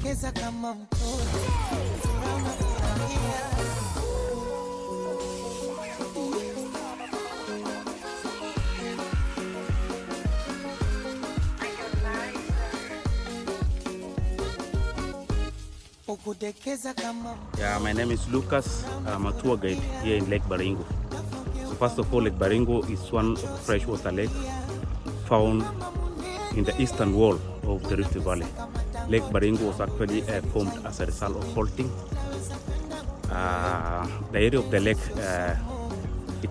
Yeah, my name is Lucas. I'm a tour guide here in Lake Baringo. So first of all, Lake Baringo is one of the freshwater lakes found in the eastern wall of the Rift Valley. Lake Baringo was actually formed as a result of faulting. The area of the lake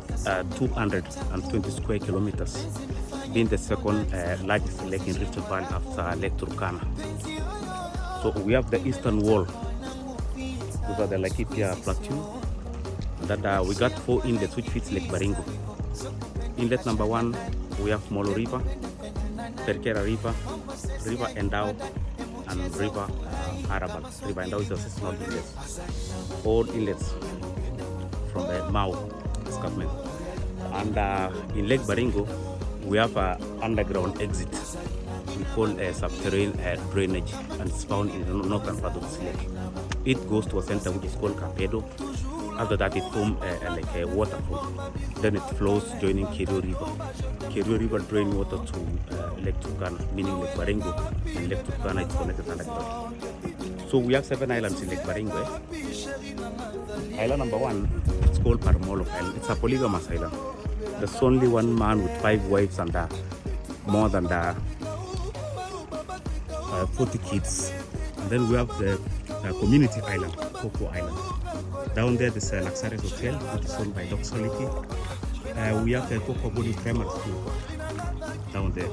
is 220 square kilometers, being the second largest lake in Rift Valley after Lake Turkana. So we have the eastern wall, those are the Laikipia Plateau, that we got 4 inlets which fits Lake Baringo. Inlet number 1, we have Molo River, Perkerra River, River Endau, and River Arabel. River Endau is a seasonal inlet. All inlets from the Mau escarpment. And in Lake Baringo, we have an underground exit we call a subterranean drainage, and it's found in the northern part of the lake. It goes to a center which is called Campedo. After that, it forms like a waterfall. Then it flows joining Kerio River. Kerio River drains water to Lake Turkana, meaning Lake Baringo, and Lake Turkana is connected underground. So we have 7 islands in Lake Baringo. Island number 1, it's called Molo Island. It's a polygamous island. There's only one man with 5 wives and more than 40 kids. And then we have the community island, Coco Island. Down there, there's a luxurious hotel which is owned by Doxoliki. We have the Coco Body Primary School down there.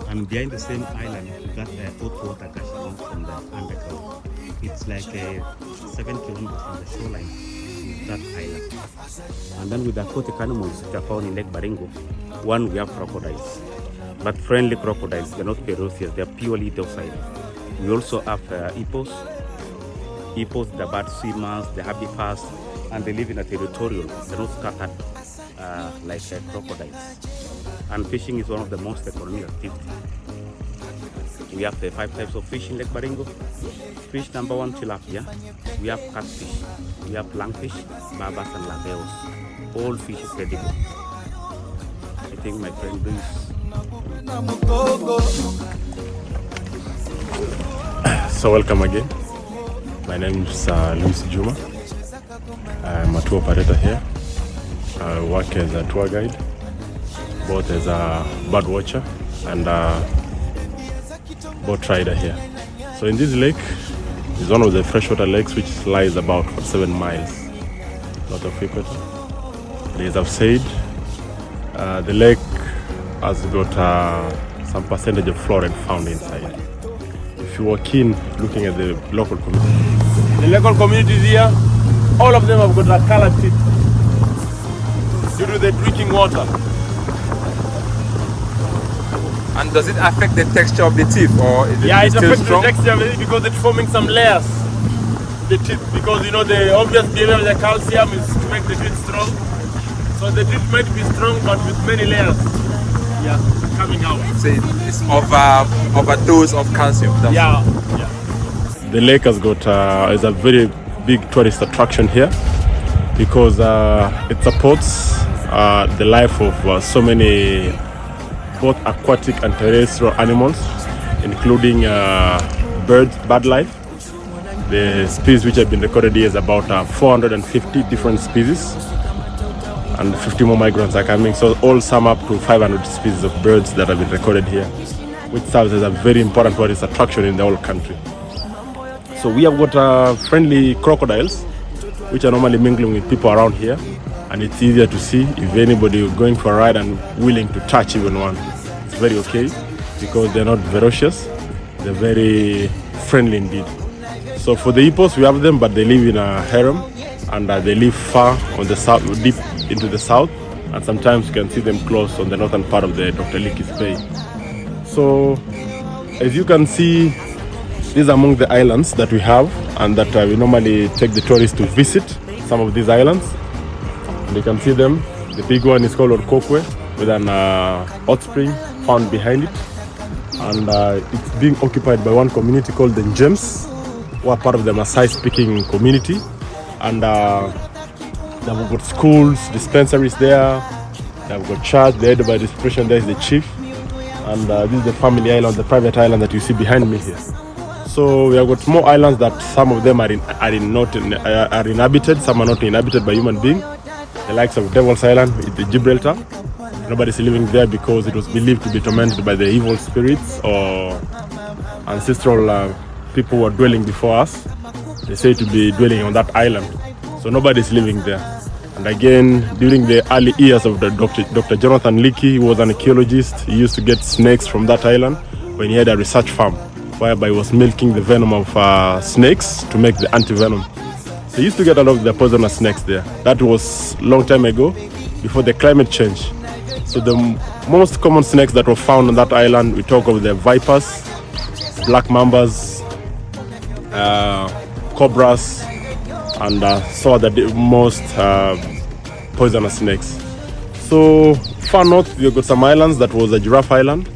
And behind the same island, we got the hot water gushing from the underground. It's like 7 kilometers from the shoreline to that island. And then with the aquatic animals which are found in Lake Baringo, one, we have crocodiles. But friendly crocodiles, they're not ferocious, they're purely docile. We also have hippos. Hippos, the bird swimmers, the herbivores, and they live in a territorial, they're not scattered like crocodiles. And fishing is one of the most economic activities. We have the 5 types of fish in Lake Baringo. Fish number 1, tilapia. We have catfish. We have langfish, barbas, and labeos. All fish is edible. I think my friend brings. So welcome again. My name is Luis Juma. I'm a tour operator here. I work as a tour guide, both as a bird watcher and a boat rider here. So in this lake is one of the freshwater lakes which lies about 7 miles north of equator. As I've said, the lake has got some percentage of flora found inside. If you are keen looking at the local community, the local communities here, all of them have got a colored teeth due to the drinking water. And does it affect the texture of the teeth, or is it still affects strong? The texture of it because it's forming some layers. The teeth, because you know the obvious behavior of the calcium is to make the teeth strong. So the teeth might be strong, but with many layers. Yeah, coming out. So it's overdose of calcium. Yeah. The lake has got is a very big tourist attraction here because it supports the life of so many both aquatic and terrestrial animals, including bird life. The species which have been recorded here is about 450 different species, and 50 more migrants are coming, so all sum up to 500 species of birds that have been recorded here, which serves as a very important tourist attraction in the whole country. So we have got friendly crocodiles, which are normally mingling with people around here, and it's easier to see if anybody is going for a ride and willing to touch even one. It's very okay because they're not ferocious, they're very friendly indeed. So for the hippos, we have them, but they live in a harem, and they live far on the south, deep into the south, and sometimes you can see them close on the northern part of the Dr. Likis Bay. So as you can see, these are among the islands that we have and that we normally take the tourists to visit some of these islands. And you can see them. The big one is called Orkokwe with an hot spring found behind it, and it's being occupied by one community called the James. who are part of the Maasai-speaking community, and they've got schools, dispensaries there. They've got church. The head of administration there is the chief, and this is the family island, the private island that you see behind me here. So we have got more islands that some of them are inhabited, some are not inhabited by human beings. The likes of Devil's Island, the Gibraltar. Nobody's living there because it was believed to be tormented by the evil spirits or ancestral people who were dwelling before us. They say to be dwelling on that island. So nobody's living there. And again, during the early years of the Dr. Jonathan Leakey, he was an archaeologist. He used to get snakes from that island when he had a research farm, whereby he was milking the venom of snakes to make the anti-venom. So he used to get a lot of the poisonous snakes there. That was a long time ago, before the climate change. So the most common snakes that were found on that island, we talk of the vipers, black mambas, cobras, and some of the most poisonous snakes. So far north, we've got some islands. That was a giraffe island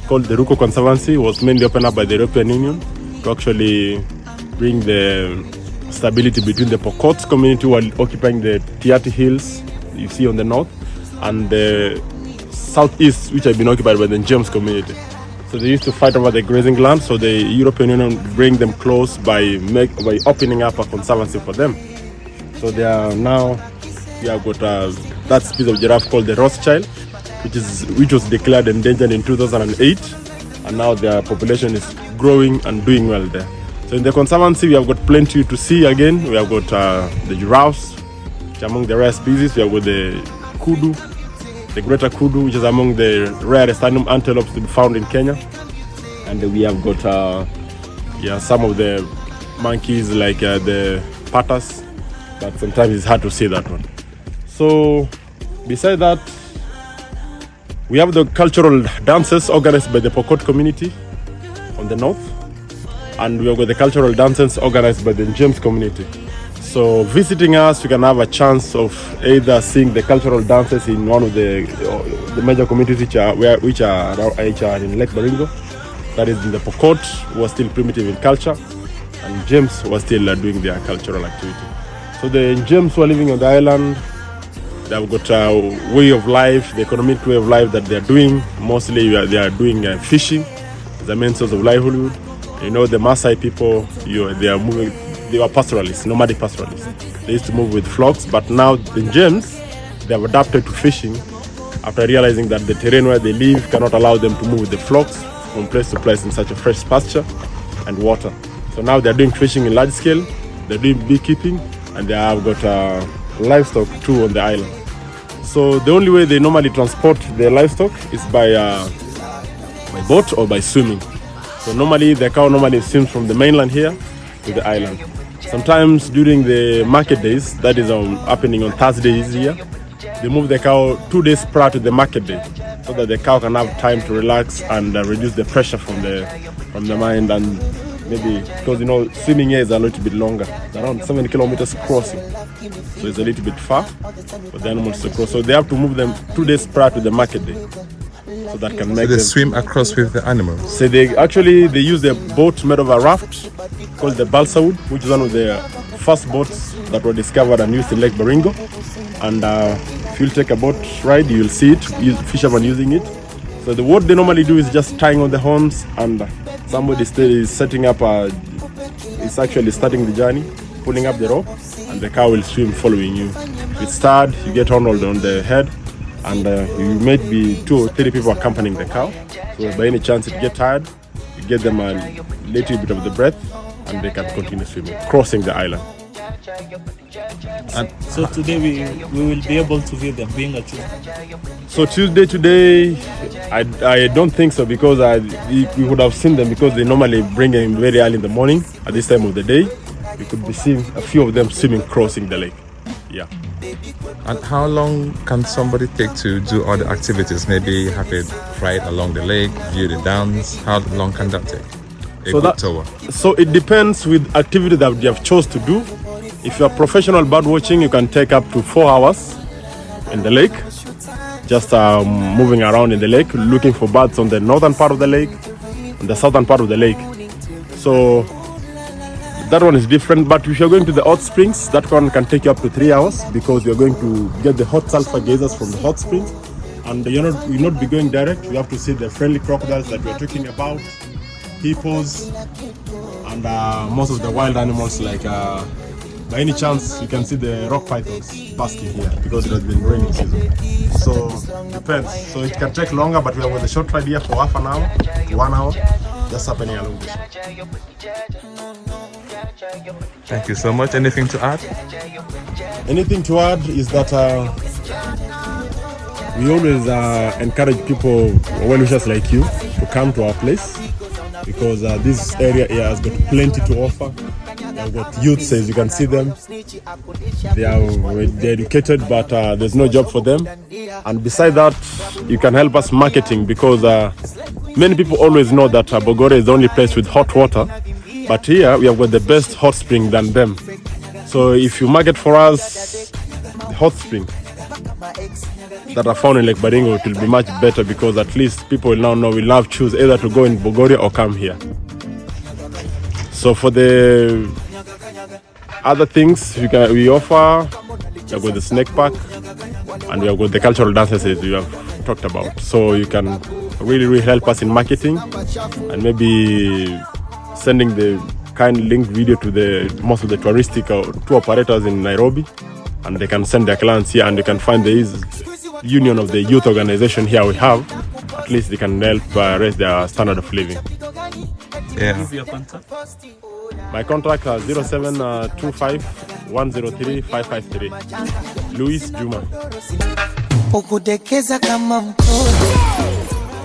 called the Ruko Conservancy. It was mainly opened up by the European Union to actually bring the stability between the Pokot community who are occupying the Tiati Hills you see on the north, and the southeast, which have been occupied by the James community. So they used to fight over the grazing land, so the European Union bring them close by opening up a conservancy for them. So they are now, we have got that species of giraffe called the Rothschild, which was declared endangered in 2008, and now their population is growing and doing well there. So in the conservancy, we have got plenty to see again. We have got the giraffes, which are among the rare species. We have got the kudu, the greater kudu, which is among the rarest antelopes to be found in Kenya. And we have got some of the monkeys like the patas, but sometimes it's hard to see that one. So beside that, we have the cultural dances organized by the Pokot community on the north, and we have got the cultural dances organized by the James community. So visiting us, you can have a chance of either seeing the cultural dances in one of the major communities which are in Lake Baringo. That is in the Pokot, who are still primitive in culture, and James who are still doing their cultural activity. So the James who are living on the island, they've got a way of life, the economic way of life that they're doing. Mostly they are doing fishing as a main source of livelihood. You know, the Maasai people, they are moving. They were pastoralists, nomadic pastoralists. They used to move with flocks, but now the James, they have adapted to fishing after realizing that the terrain where they live cannot allow them to move with the flocks from place to place in such a fresh pasture and water. So now they're doing fishing in large scale, they're doing beekeeping, and they have got livestock too on the island. So the only way they normally transport their livestock is by boat or by swimming. So normally the cow swims from the mainland here to the island. Sometimes during the market days, that is happening on Thursdays here, they move the cow 2 days prior to the market day, so that the cow can have time to relax and reduce the pressure from the mind, and maybe because swimming here is a little bit longer. It's around 7 kilometers crossing, so it's a little bit far for the animals to cross. So they have to move them 2 days prior to the market day, so that can make them swim across with the animals. So they use a boat made of a raft called the balsa wood, which is one of the first boats that were discovered and used in Lake Baringo. And if you'll take a boat ride, you'll see it, fishermen using it. So what they normally do is just tying on the horns, and somebody is setting up is actually starting the journey, pulling up the rope, and the cow will swim following you. If it's tired, you get on the head, and you might be 2 or 3 people accompanying the cow. So by any chance it get tired, you get them a little bit of the breath, and they can continue swimming, crossing the island. And so today we will be able to view them being a true. So today, I don't think so, because we would have seen them, because they normally bring them very early in the morning at this time of the day. We could be seeing a few of them swimming, crossing the lake. Yeah. And how long can somebody take to do all the activities? Maybe have a ride along the lake, view the dams. How long can that take? So it depends with activity that you have chose to do. If you're professional bird watching, you can take up to 4 hours in the lake, just moving around in the lake, looking for birds on the northern part of the lake and the southern part of the lake. So That one is different, but if you're going to the hot springs, that one can take you up to 3 hours because you're going to get the hot sulfur geysers from the hot springs, and you'll not be going direct. You have to see the friendly crocodiles that we're talking about, hippos, and most of the wild animals. Like by any chance, you can see the rock pythons basking here because it has been raining season. So depends. So it can take longer, but we are with a short ride here for half an hour to 1 hour, just happening along this. Thank you so much. Anything to add? Anything to add is that we always encourage people, well-wishers like you, to come to our place because this area here has got plenty to offer. We've got youths, as you can see them. They're educated, but there's no job for them. And besides that, you can help us marketing because many people always know that Bogoria is the only place with hot water. But here we have got the best hot spring than them. So if you market for us the hot spring that are found in Lake Baringo, it will be much better because at least people will now know we'll have choose either to go in Bogoria or come here. So for the other things we offer, we have got the snake park and we have got the cultural dances as we have talked about. So you can really help us in marketing and maybe sending the kind link video to most of the touristic tour operators in Nairobi, and they can send their clients here, and they can find the union of the youth organization here we have. At least they can help raise their standard of living. Yeah. Give your contact. My contact is 0725 103 553. Luis Juma. My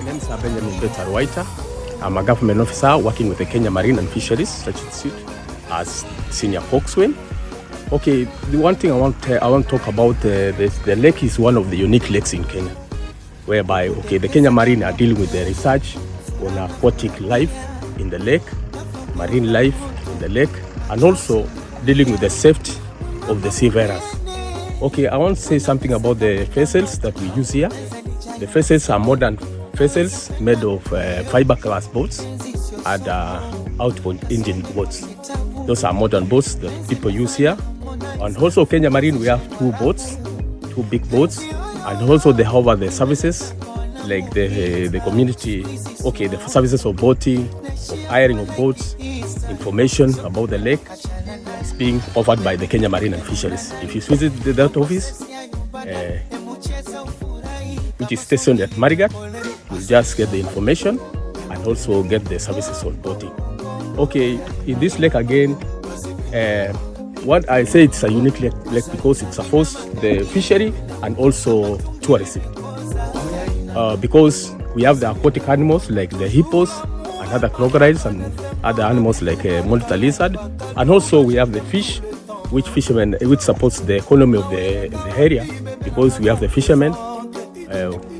name is Benjamin Peter. I'm a government officer working with the Kenya Marine and Fisheries Institute as senior coxswain. Okay, the one thing I want to talk about, the lake is one of the unique lakes in Kenya, whereby the Kenya Marine are dealing with the research on aquatic life in the lake, marine life in the lake, and also dealing with the safety of the seafarers. Okay, I want to say something about the vessels that we use here. The vessels are modern vessels made of fiberglass boats and outboard engine boats. Those are modern boats that people use here. And also Kenya Marine, we have two big boats, and also they have the services like the community, the services of boating, of hiring of boats, information about the lake is being offered by the Kenya Marine and Fisheries. If you visit that office, which is stationed at Marigat, you'll just get the information and also get the services on boating. Okay, in this lake again, what I say it's a unique lake because it supports the fishery and also tourism. Because we have the aquatic animals like the hippos and other crocodiles and other animals like monitor lizard, and also we have the fish, which supports the economy of the area because we have the fishermen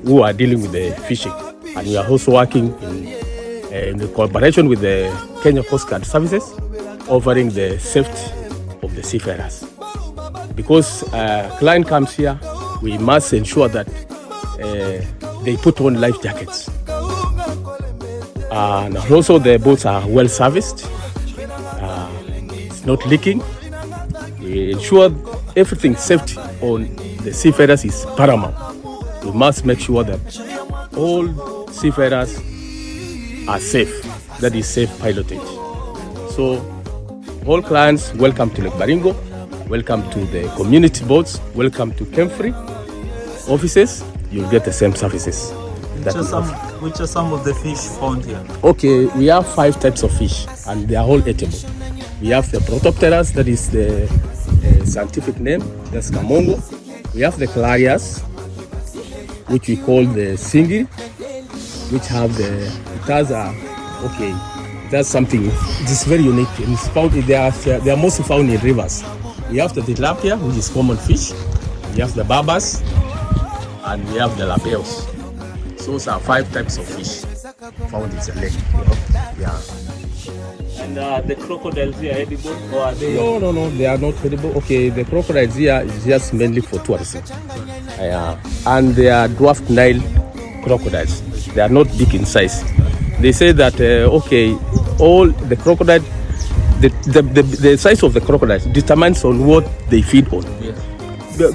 who are dealing with the fishing, and we are also working in the cooperation with the Kenya Coast Guard Services, offering the safety of the seafarers. Because client comes here, we must ensure that they put on life jackets, and also the boats are well serviced. It's not leaking. We ensure everything safety on the seafarers is paramount. We must make sure that all seafarers are safe, that is safe pilotage. So all clients, welcome to Lake Baringo, welcome to the community boats, welcome to Kemfree offices. You'll get the same services. Which are some of the fish found here? Okay, we have 5 types of fish and they are all eatable. We have the Protopteras, that is the scientific name, that's Kamongo. We have the Clarias, which we call the Singi, which have that's something, it is very unique. It's found, they are mostly found in rivers. We have the tilapia, which is common fish. We have the barbas, and we have the lapeos. So those are 5 types of fish found in the lake. Yeah. And the crocodiles here are edible, or are they? No, they are not edible. Okay, the crocodiles here is just mainly for tourism. And they are dwarf Nile crocodiles. They are not big in size. They say that all the crocodile the size of the crocodiles determines on what they feed on. Yes.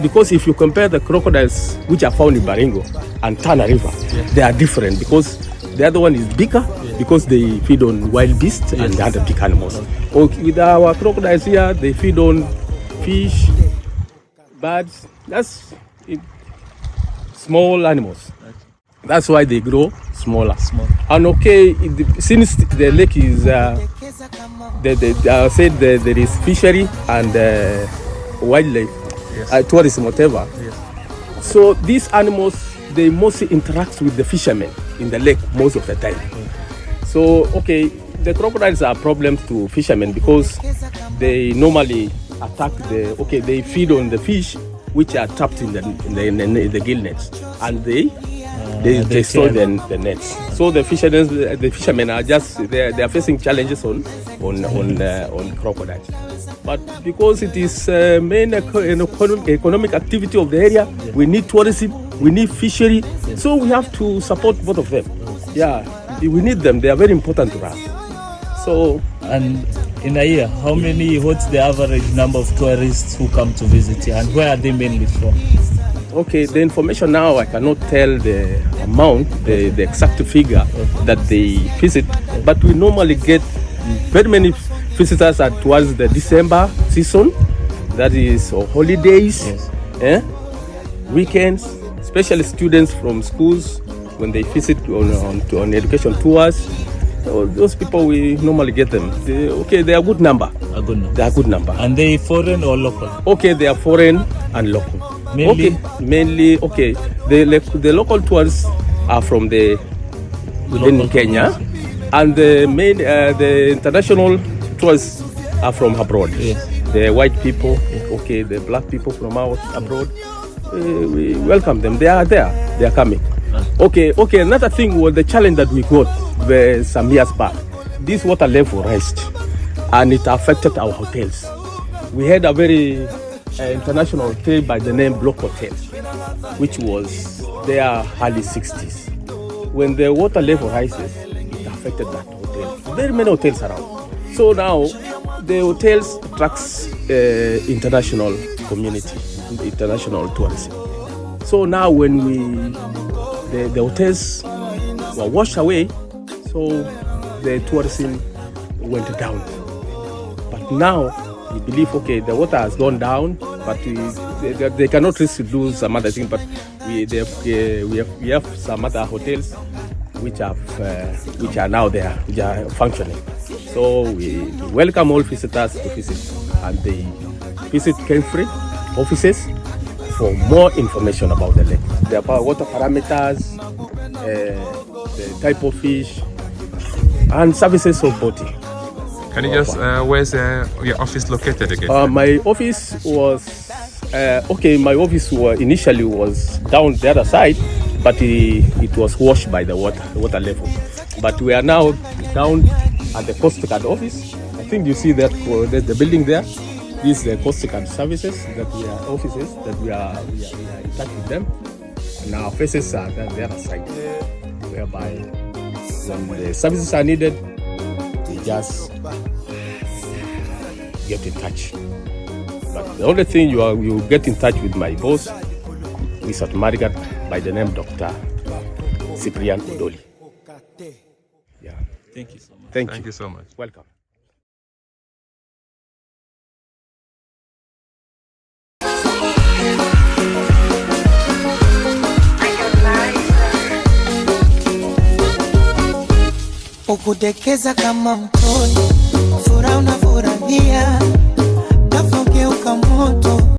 Because if you compare the crocodiles which are found in Baringo and Tana River, they are different because the other one is bigger because they feed on wild beasts and other big animals. With our crocodiles here, they feed on fish, birds, that's small animals. That's why they grow smaller. And since the lake is, said there is fishery and wildlife, tourism, whatever. Yes. So these animals, they mostly interact with the fishermen in the lake most of the time. So, the crocodiles are problems to fishermen because they normally attack they feed on the fish which are trapped in the gill nets, and they destroy the nets. So the fishermen are they are facing challenges on crocodiles. But because it is main economic activity of the area, we need tourism, we need fishery, so we have to support both of them. Yeah, we need them. They are very important to us. So, and in a year, what's the average number of tourists who come to visit here, and where are they mainly from? The information now, I cannot tell the amount, the exact figure that they visit, but we normally get very many visitors towards the December season, that is holidays, weekends, especially students from schools when they visit on education tours. Those people, we normally get them. They are a good number. They are a good number. And they foreign or local? They are foreign and local. Mainly? The local tours are from within Kenya, and the international tours are from abroad. Yes. The white people, the black people from abroad. We welcome them. They are there. They are coming. Another thing was the challenge that we got some years back. This water level raised, and it affected our hotels. We had a very international hotel by the name Block Hotel, which was there early 60s. When the water level rises, it affected that hotel. Very many hotels around. So now the hotels attracts international community, international tourism. So now when the hotels were washed away, so the tourism went down. But now we believe, the water has gone down, but they cannot do some other thing. But we have some other hotels which are now there, which are functioning. So we welcome all visitors to visit, and they visit Kenfree offices for more information about the lake, the water parameters, the type of fish, and services of boating. Can you just, where's your office located again? My office was, my office initially was down the other side, but it was washed by the water level. But we are now down at the Coast Guard office. I think you see that the building there. This is the Coast Guard services offices that we are in touch with them. And our offices are on the other side, whereby when the services are needed, we just get in touch. But the only thing you get in touch with my boss, who is automatic by the name Dr. Cyprian Odoli. Yeah. Thank you so much. Thank you so much. Welcome. Ukudekeza kama mtoni, furaha unafurahia, tafogeuka moto